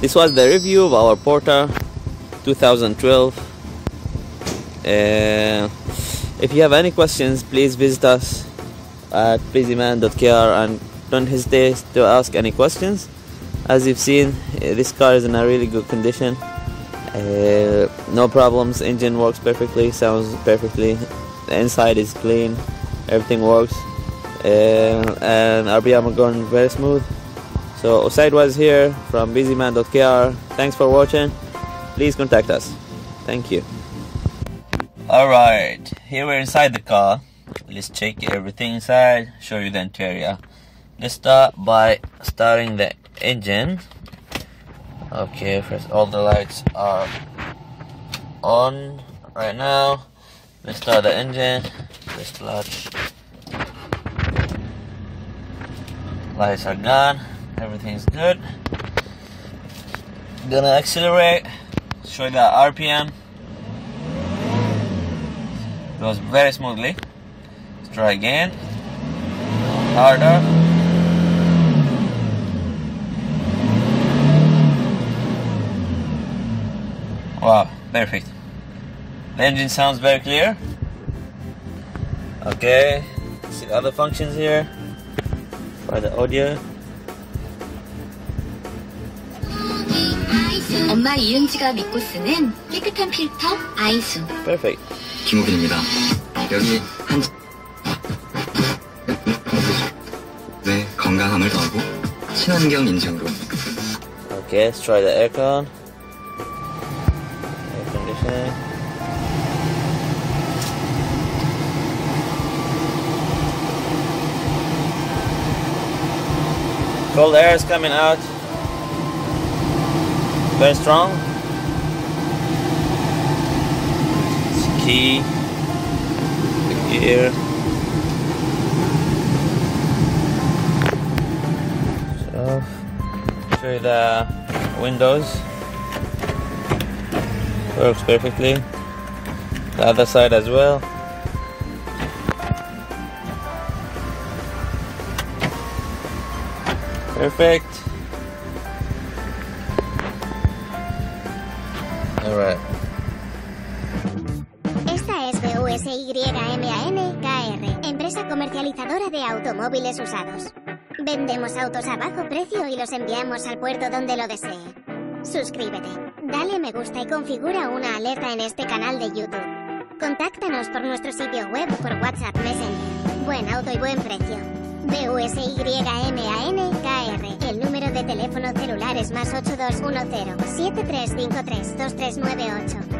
This was the review of our Porter 2012. If you have any questions, please visit us at busyman.kr and don't hesitate to ask any questions. As you've seen, this car is in a really good condition. No problems, engine works perfectly, sounds perfectly, the inside is clean, everything works, and RPM are going very smooth. So Usaid was here from busyman.kr. Thanks for watching. Please contact us. Thank you. Alright, here we're inside the car. Let's check everything inside, show you the interior. Let's start by starting the engine. Okay, first all the lights are on right now. Let's start the engine. Let's clutch. Lights are gone. Everything's good. Gonna accelerate. Show you the RPM. Goes very smoothly. Let's try again. Harder. Wow, perfect. The engine sounds very clear. Okay, see other functions here. Try the audio. 엄마 이은지가 믿고 쓰는 깨끗한 필터 아이수. Perfect. 김우빈입니다. 여기 한 네, 건강함을 더하고 친환경 인증으로. Okay, let's try the aircon. Air conditioning. Cold air is coming out. Very strong. It's key, the gear. So, show you the windows. Works perfectly. The other side as well. Perfect. Alright. Esta es Busyman.KR, empresa comercializadora de automóviles usados. Vendemos autos a bajo precio y los enviamos al puerto donde lo desee. Suscríbete, dale me gusta y configura una alerta en este canal de YouTube. Contáctanos por nuestro sitio web o por WhatsApp Messenger. Buen auto y buen precio. Busyman.KR. El número de teléfono celular es +8210 7353 2398.